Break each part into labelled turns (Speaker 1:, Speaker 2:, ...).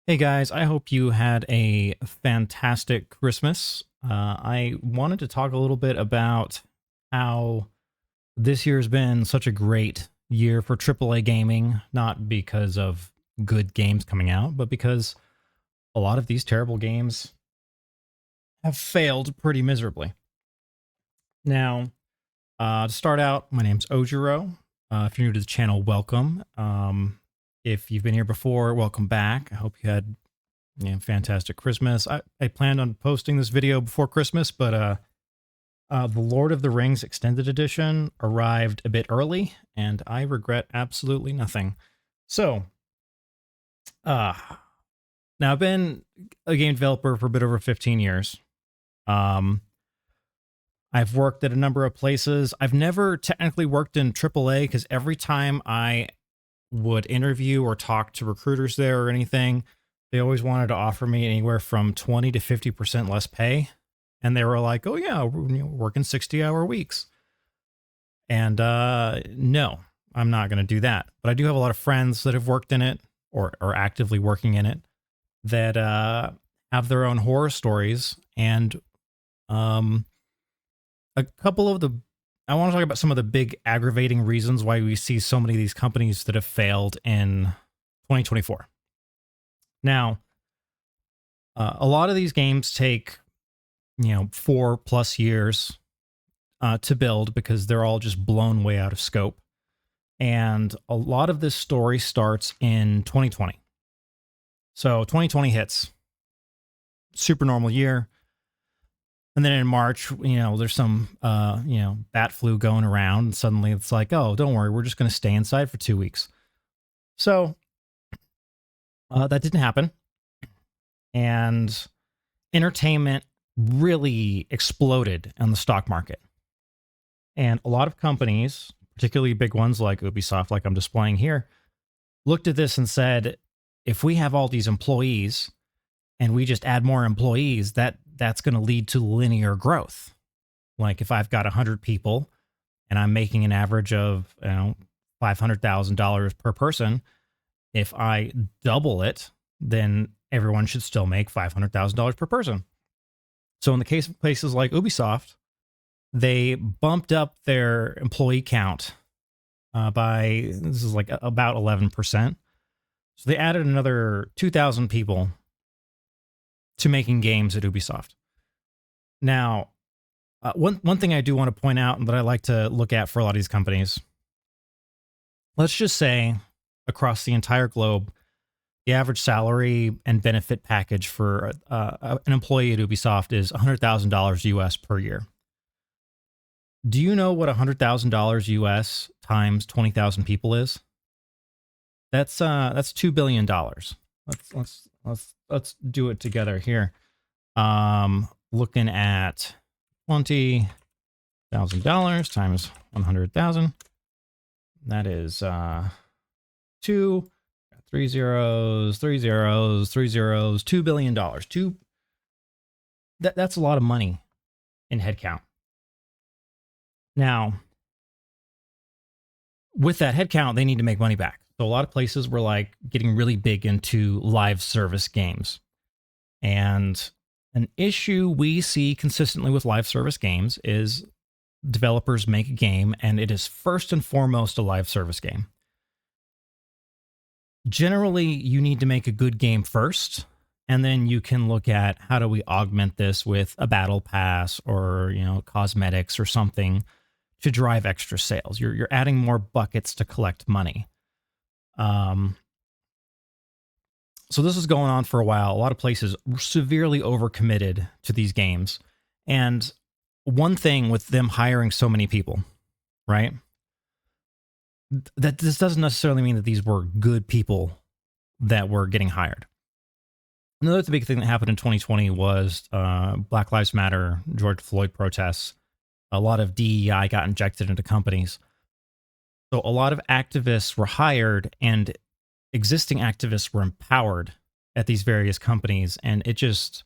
Speaker 1: Hey guys, I hope you had a fantastic Christmas. I wanted to talk a little bit about how this year's been such a great year for AAA gaming, not because of good games coming out, but because a lot of these terrible games have failed pretty miserably. Now, to start out, my name's Ojiro. If you're new to the channel, welcome. If you've been here before, welcome back. I hope you had fantastic Christmas. I planned on posting this video before Christmas, but the Lord of the Rings Extended Edition arrived a bit early, and I regret absolutely nothing. So, uh, now I've been a game developer for a bit over 15 years. Um, I've worked at a number of places. I've never technically worked in AAA because every time I would interview or talk to recruiters there or anything, they always wanted to offer me anywhere from 20 to 50% less pay. And they were like, oh, yeah, we're working 60-hour weeks. And no, I'm not going to do that. But I do have a lot of friends that have worked in it or are actively working in it that have their own horror stories. And a couple of the I want to talk about some of the big aggravating reasons why we see so many of these companies that have failed in 2024. Now, a lot of these games take, 4+ years to build because they're all just blown way out of scope. And a lot of this story starts in 2020. So 2020 hits, super normal year. And then in March, there's some, bat flu going around. And suddenly it's like, oh, don't worry, we're just going to stay inside for 2 weeks. So that didn't happen. And entertainment really exploded on the stock market. And a lot of companies, particularly big ones like Ubisoft, like I'm displaying here, looked at this and said, if we have all these employees and we just add more employees, that's going to lead to linear growth. Like if I've got 100 people and I'm making an average of $500,000 per person, if I double it, then everyone should still make $500,000 per person. So in the case of places like Ubisoft, they bumped up their employee count by, this is like about 11%. So they added another 2,000 people to making games at Ubisoft. Now, one thing I do want to point out and that I like to look at for a lot of these companies, let's just say across the entire globe, the average salary and benefit package for an employee at Ubisoft is $100,000 US per year. Do you know what $100,000 US times 20,000 people is? That's $2 billion. Let's do it together here. Looking at $20,000 times 100,000. That is 3 zeros, 3 zeros, 3 zeros, $2 billion. That's a lot of money in headcount. Now, with that headcount, they need to make money back. So a lot of places were like getting really big into live service games. And an issue we see consistently with live service games is developers make a game and it is first and foremost a live service game. Generally, you need to make a good game first, and then you can look at how do we augment this with a battle pass or, cosmetics or something to drive extra sales. You're adding more buckets to collect money. So this is going on for a while. A lot of places were severely overcommitted to these games. And one thing with them hiring so many people, right? That this doesn't necessarily mean that these were good people that were getting hired. Another big thing that happened in 2020 was Black Lives Matter, George Floyd protests. A lot of DEI got injected into companies. So a lot of activists were hired and existing activists were empowered at these various companies. And it just,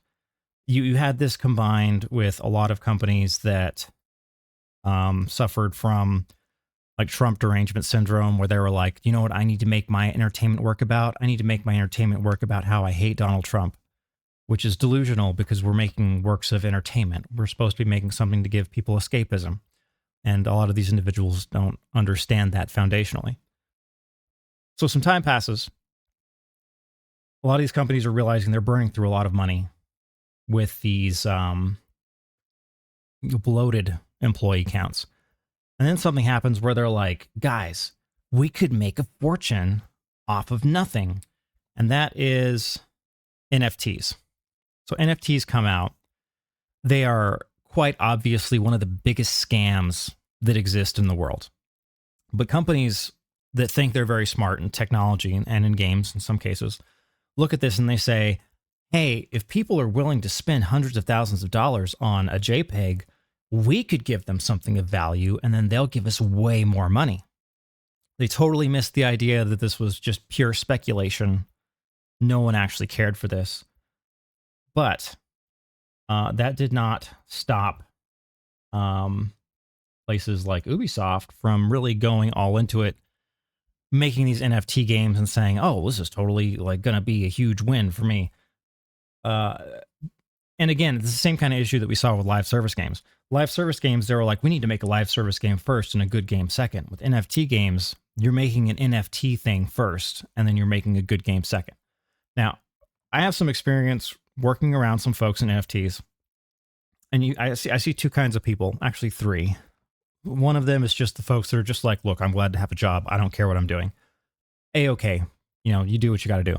Speaker 1: you had this combined with a lot of companies that suffered from like Trump derangement syndrome, where they were like, you know what, I need to make my entertainment work about? I need to make my entertainment work about how I hate Donald Trump, which is delusional because we're making works of entertainment. We're supposed to be making something to give people escapism. And a lot of these individuals don't understand that foundationally. So some time passes. A lot of these companies are realizing they're burning through a lot of money with these bloated employee counts. And then something happens where they're like, guys, we could make a fortune off of nothing. And that is NFTs. So NFTs come out. They are quite obviously one of the biggest scams that exist in the world. But companies that think they're very smart in technology and in games in some cases look at this and they say, hey, if people are willing to spend hundreds of thousands of dollars on a JPEG, we could give them something of value and then they'll give us way more money. They totally missed the idea that this was just pure speculation. No one actually cared for this. But that did not stop places like Ubisoft from really going all into it, making these NFT games and saying, oh, this is totally like going to be a huge win for me. And again, it's the same kind of issue that we saw with live service games. Live service games, they were like, we need to make a live service game first and a good game second. With NFT games, you're making an NFT thing first, and then you're making a good game second. Now, I have some experience working around some folks in NFTs, and I see two kinds of people, actually three. One of them is just the folks that are just like, look, I'm glad to have a job. I don't care what I'm doing. A-okay. You do what you got to do.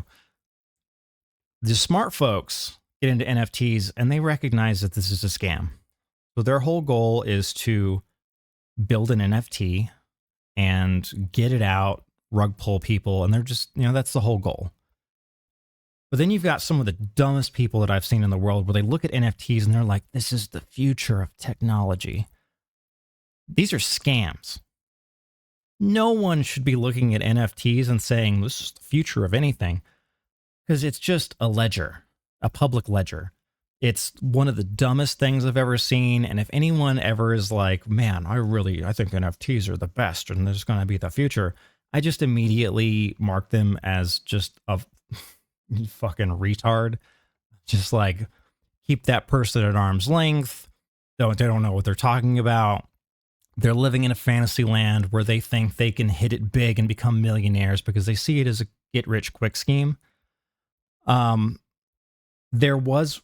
Speaker 1: The smart folks get into NFTs and they recognize that this is a scam. So their whole goal is to build an NFT and get it out, rug pull people. And they're just, that's the whole goal. But then you've got some of the dumbest people that I've seen in the world where they look at NFTs and they're like, this is the future of technology. These are scams. No one should be looking at NFTs and saying this is the future of anything, because it's just a ledger, a public ledger. It's one of the dumbest things I've ever seen. And if anyone ever is like, man, I think NFTs are the best and there's going to be the future, I just immediately mark them as just a fucking retard. Just like, keep that person at arm's length. They don't know what they're talking about. They're living in a fantasy land where they think they can hit it big and become millionaires because they see it as a get-rich-quick scheme. There was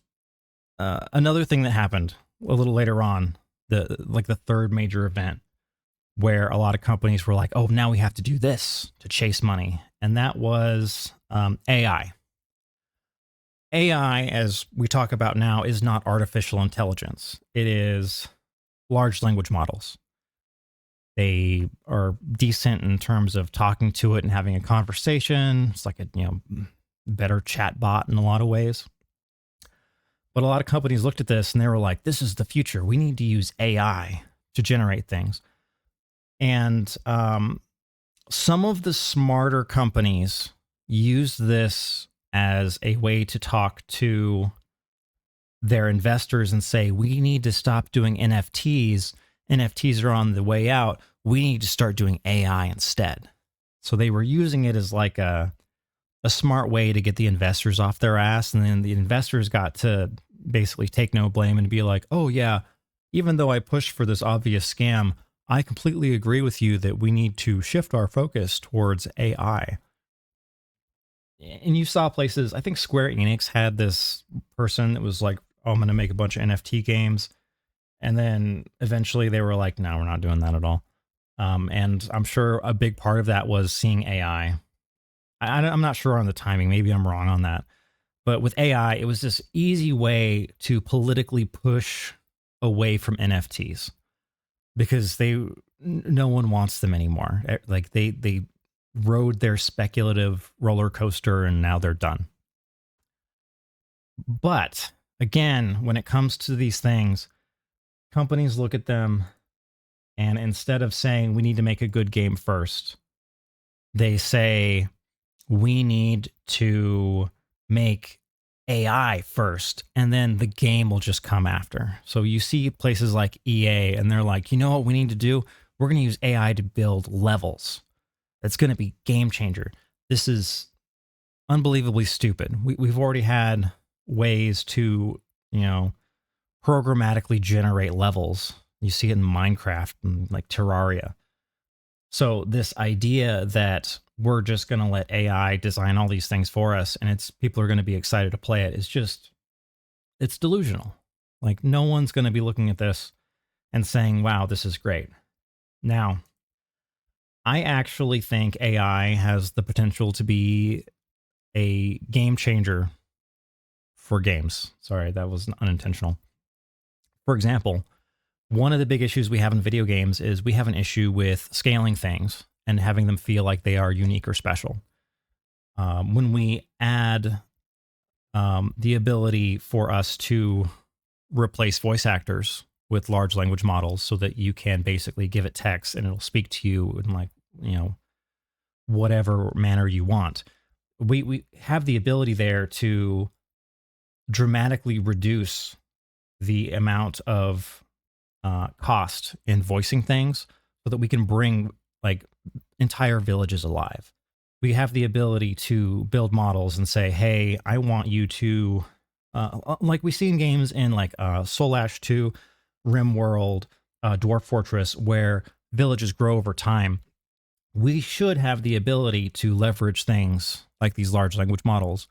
Speaker 1: another thing that happened a little later on, the third major event, where a lot of companies were like, oh, now we have to do this to chase money. And that was AI. AI, as we talk about now, is not artificial intelligence. It is large language models. They are decent in terms of talking to it and having a conversation. It's like a better chat bot in a lot of ways. But a lot of companies looked at this and they were like, this is the future. We need to use AI to generate things. And some of the smarter companies use this as a way to talk to their investors and say, we need to stop doing NFTs. NFTs are on the way out. We need to start doing AI instead. So they were using it as like a smart way to get the investors off their ass. And then the investors got to basically take no blame and be like, oh yeah, even though I pushed for this obvious scam, I completely agree with you that we need to shift our focus towards AI. And you saw places, I think Square Enix had this person that was like, oh, I'm going to make a bunch of NFT games. And then eventually they were like, no, we're not doing that at all. And I'm sure a big part of that was seeing AI. I'm not sure on the timing. Maybe I'm wrong on that. But with AI, it was this easy way to politically push away from NFTs because no one wants them anymore. Like they rode their speculative roller coaster and now they're done. But again, when it comes to these things, companies look at them and instead of saying we need to make a good game first, they say we need to make AI first and then the game will just come after. So you see places like EA and they're like, you know what we need to do? We're going to use AI to build levels. That's going to be game changer. This is unbelievably stupid. We've already had ways to, you know, programmatically generate levels. You see it in Minecraft and like Terraria. So this idea that we're just going to let AI design all these things for us and it's people are going to be excited to play it is just, it's delusional. Like no one's going to be looking at this and saying, wow, this is great. Now, I actually think AI has the potential to be a game changer for games. Sorry, that was unintentional. For example, one of the big issues we have in video games is we have an issue with scaling things and having them feel like they are unique or special. When we add the ability for us to replace voice actors with large language models so that you can basically give it text and it'll speak to you in like, you know, whatever manner you want. We have the ability there to dramatically reduce the amount of cost in voicing things so that we can bring like entire villages alive. We have the ability to build models and say, hey, I want you to, like we see in games in like Soul Ash 2, RimWorld, Dwarf Fortress, where villages grow over time. We should have the ability to leverage things like these large language models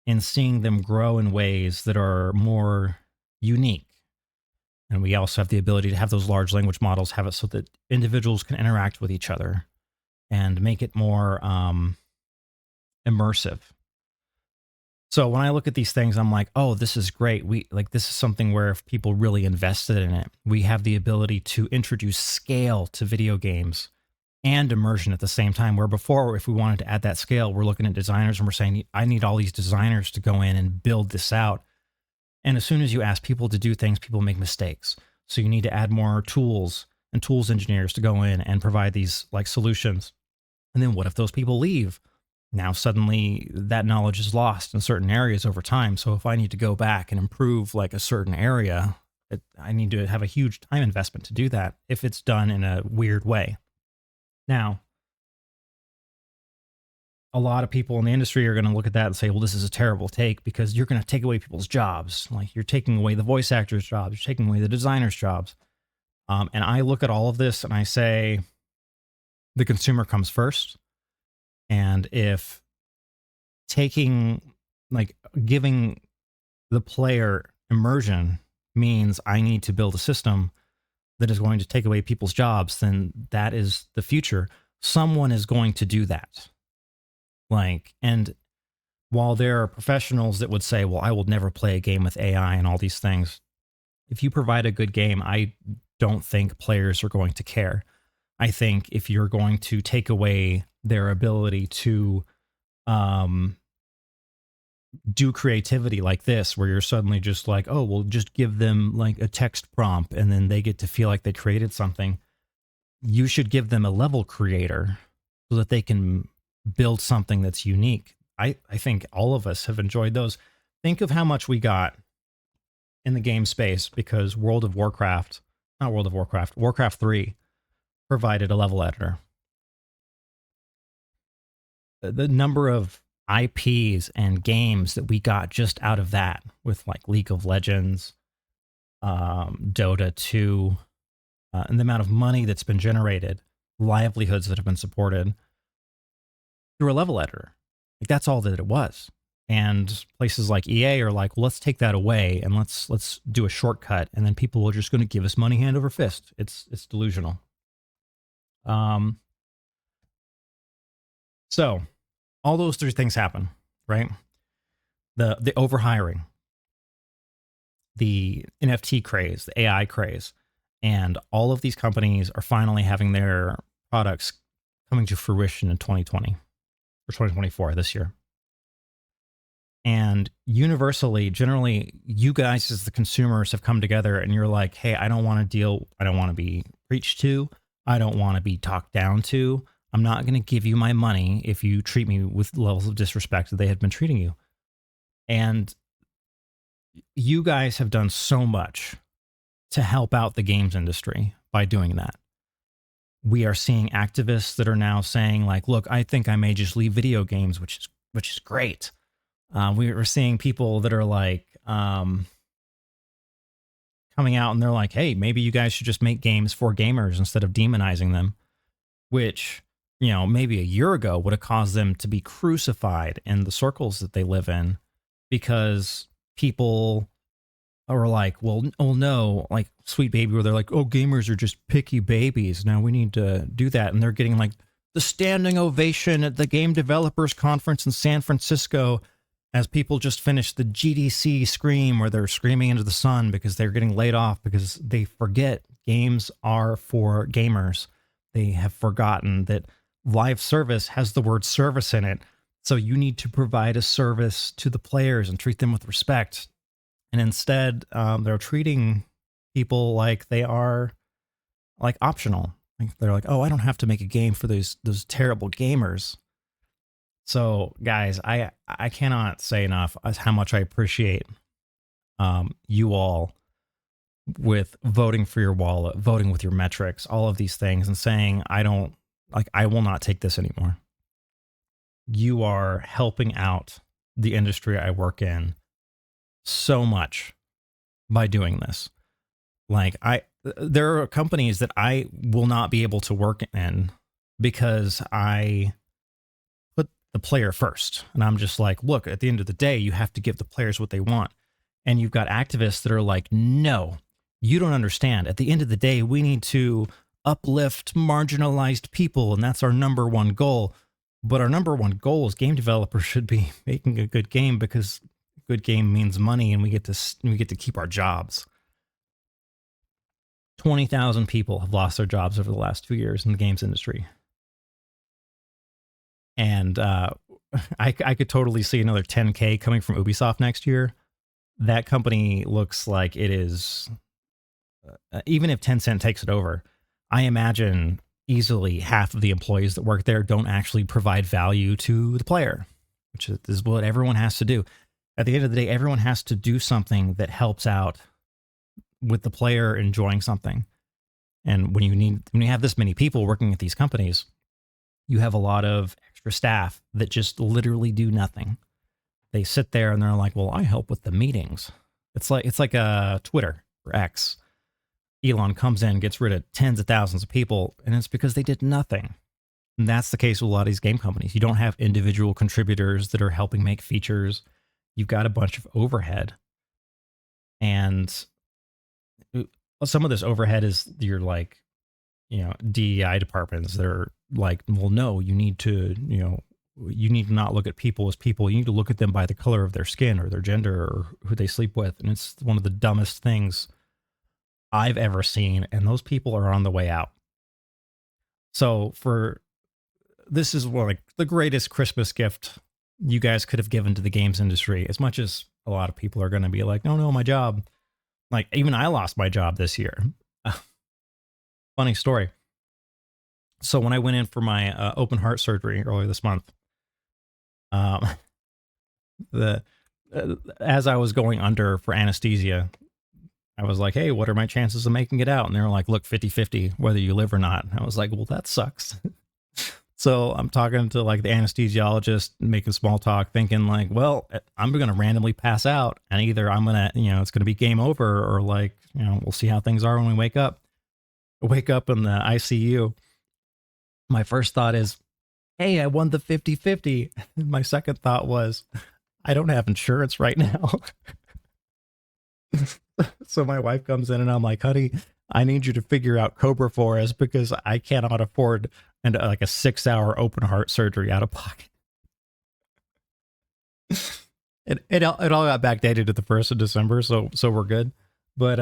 Speaker 1: and seeing them grow in ways that are more unique. And we also have the ability to have those large language models have it so that individuals can interact with each other and make it more immersive. So when I look at these things, I'm like, oh, this is great. This is something where if people really invested in it, we have the ability to introduce scale to video games and immersion at the same time. Where before, if we wanted to add that scale, we're looking at designers and we're saying, I need all these designers to go in and build this out. And as soon as you ask people to do things, people make mistakes. So you need to add more tools and tools engineers to go in and provide these like solutions. And then what if those people leave? Now suddenly that knowledge is lost in certain areas over time. So if I need to go back and improve like a certain area, I need to have a huge time investment to do that if it's done in a weird way. Now, a lot of people in the industry are going to look at that and say, well, this is a terrible take because you're going to take away people's jobs. Like you're taking away the voice actors' jobs, you're taking away the designers' jobs. And I look at all of this and I say, the consumer comes first. And if giving the player immersion means I need to build a system that is going to take away people's jobs, then that is the future. Someone is going to do that. And while there are professionals that would say, well, I will never play a game with AI and all these things, if you provide a good game, I don't think players are going to care. I think if you're going to take away their ability to do creativity like this, where you're suddenly just like, oh, well, just give them like a text prompt and then they get to feel like they created something. You should give them a level creator so that they can build something that's unique. I think all of us have enjoyed those. Think of how much we got in the game space because Warcraft 3 provided a level editor. The number of IPs and games that we got just out of that with like League of Legends, Dota 2, and the amount of money that's been generated, livelihoods that have been supported through a level editor. Like that's all that it was. And places like EA are like, well, let's take that away and let's do a shortcut, and then people are just going to give us money hand over fist. It's delusional. So all those three things happen, right? The overhiring, the NFT craze, the AI craze, and all of these companies are finally having their products coming to fruition in 2020 or 2024 this year. And universally, generally, you guys as the consumers have come together and you're like, hey, I don't want to be preached to. I don't want to be talked down to. I'm not going to give you my money if you treat me with levels of disrespect that they have been treating you. And you guys have done so much to help out the games industry by doing that. We are seeing activists that are now saying like, look, I think I may just leave video games, which is great. We are seeing people that are like coming out and they're like, hey, maybe you guys should just make games for gamers instead of demonizing them, which, maybe a year ago would have caused them to be crucified in the circles that they live in, because people are like, well, oh no, like Sweet Baby, where they're like, oh, gamers are just picky babies. Now we need to do that. And they're getting like the standing ovation at the Game Developers Conference in San Francisco as people just finished the GDC Scream, where they're screaming into the sun because they're getting laid off because they forget games are for gamers. They have forgotten that live service has the word service in it. So you need to provide a service to the players and treat them with respect. And instead, they're treating people like they are like optional. Like they're like, oh, I don't have to make a game for those terrible gamers. So, guys, I cannot say enough as how much I appreciate you all with voting for your wallet, voting with your metrics, all of these things, and saying, I will not take this anymore. You are helping out the industry I work in so much by doing this. Like there are companies that I will not be able to work in because I put the player first. And I'm just like, look, at the end of the day, you have to give the players what they want. And you've got activists that are like, no, you don't understand. At the end of the day, we need to uplift marginalized people. And that's our number one goal. But our number one goal is game developers should be making a good game, because good game means money and we get to keep our jobs. 20,000 people have lost their jobs over the last 2 years in the games industry. And I could totally see another 10K coming from Ubisoft next year. That company looks like it is, even if Tencent takes it over, I imagine easily half of the employees that work there don't actually provide value to the player, which is what everyone has to do. At the end of the day, everyone has to do something that helps out with the player enjoying something. And when you have this many people working at these companies, you have a lot of extra staff that just literally do nothing. They sit there and they're like, well, I help with the meetings. It's like a Twitter or X. Elon comes in, gets rid of tens of thousands of people, and it's because they did nothing. And that's the case with a lot of these game companies. You don't have individual contributors that are helping make features. You've got a bunch of overhead. And some of this overhead is your like, DEI departments that are like, well, no, you need to not look at people as people. You need to look at them by the color of their skin or their gender or who they sleep with. And it's one of the dumbest things I've ever seen. And those people are on the way out. So this is like the greatest Christmas gift you guys could have given to the games industry. As much as a lot of people are going to be like, no, my job. Like, even I lost my job this year. Funny story. So when I went in for my open heart surgery earlier this month, as I was going under for anesthesia, I was like, hey, what are my chances of making it out? And they were like, look, 50-50, whether you live or not. And I was like, well, that sucks. So I'm talking to like the anesthesiologist, making small talk, thinking like, well, I'm going to randomly pass out, and either I'm going to, it's going to be game over, or like, we'll see how things are when we wake up. I wake up in the ICU. My first thought is, hey, I won the 50-50. My second thought was, I don't have insurance right now. So my wife comes in and I'm like, honey, I need you to figure out Cobra for us, because I cannot afford like a 6-hour open heart surgery out of pocket. It all got backdated to the 1st of December, so we're good. But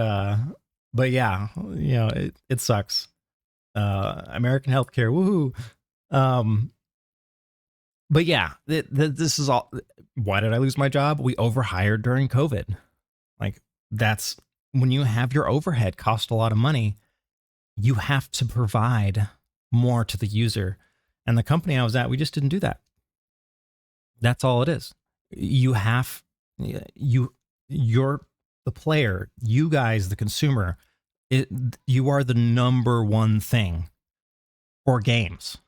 Speaker 1: yeah, it sucks. American healthcare, woohoo. But yeah, this is all. Why did I lose my job? We overhired during COVID. Like, that's when you have your overhead cost a lot of money, you have to provide more to the user. And the company I was at, we just didn't do that. That's all it is. You're the player, you guys, the consumer, you are the number one thing or games.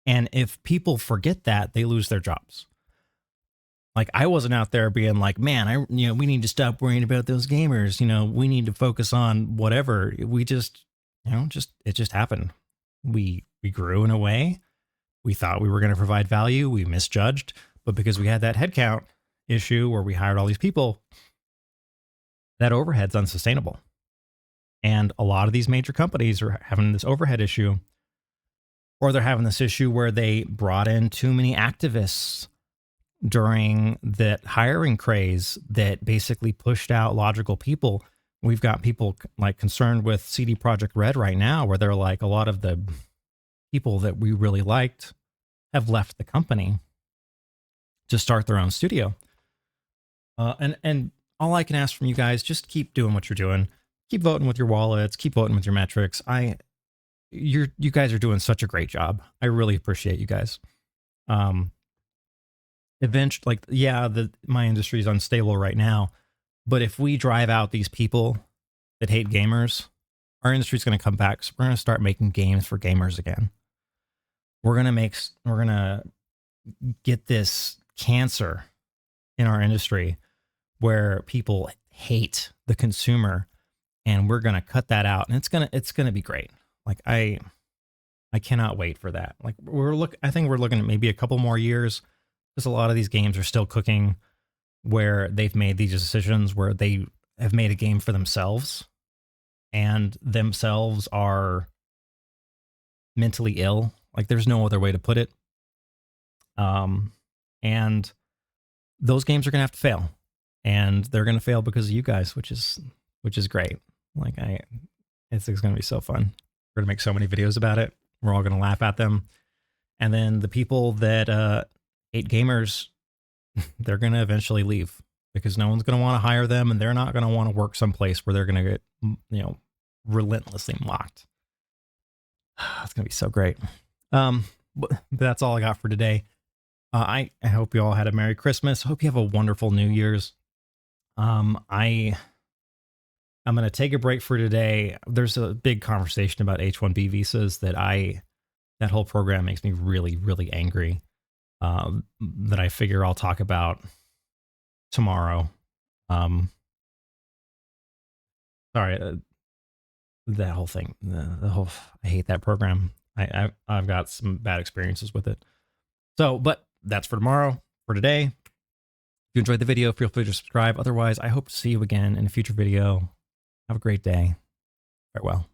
Speaker 1: And if people forget that, they lose their jobs. Like, I wasn't out there being like, man, we need to stop worrying about those gamers. We need to focus on whatever. We just, it just happened. We grew in a way. We thought we were going to provide value. We misjudged, but because we had that headcount issue where we hired all these people, that overhead's unsustainable. And a lot of these major companies are having this overhead issue, or they're having this issue where they brought in too many activists during that hiring craze that basically pushed out logical people. We've got people like concerned with CD Projekt Red right now, where they're like, a lot of the people that we really liked have left the company to start their own studio. And all I can ask from you guys, just keep doing what you're doing. Keep voting with your wallets. Keep voting with your metrics. You guys are doing such a great job. I really appreciate you guys. Eventually, my industry is unstable right now, but if we drive out these people that hate gamers, our industry is going to come back. So we're going to start making games for gamers again. We're going to get this cancer in our industry where people hate the consumer, and we're going to cut that out, and it's going to be great. Like, I cannot wait for that. Like, I think we're looking at maybe a couple more years, because a lot of these games are still cooking where they've made these decisions where they have made a game for themselves, and themselves are mentally ill. Like, there's no other way to put it. And those games are going to have to fail, and they're going to fail because of you guys, which is great. Like, it's going to be so fun. We're going to make so many videos about it. We're all going to laugh at them. And then the people that hate gamers, they're going to eventually leave, because no one's going to want to hire them, and they're not going to want to work someplace where they're going to get, relentlessly mocked. It's going to be so great. But that's all I got for today. I hope you all had a Merry Christmas. I hope you have a wonderful New Year's. I'm going to take a break for today. There's a big conversation about H-1B visas that whole program makes me really, really angry. That I figure I'll talk about tomorrow. Sorry, that whole thing, I hate that program. I've got some bad experiences with it. So, but that's for tomorrow. For today, if you enjoyed the video, feel free to subscribe. Otherwise, I hope to see you again in a future video. Have a great day. Farewell.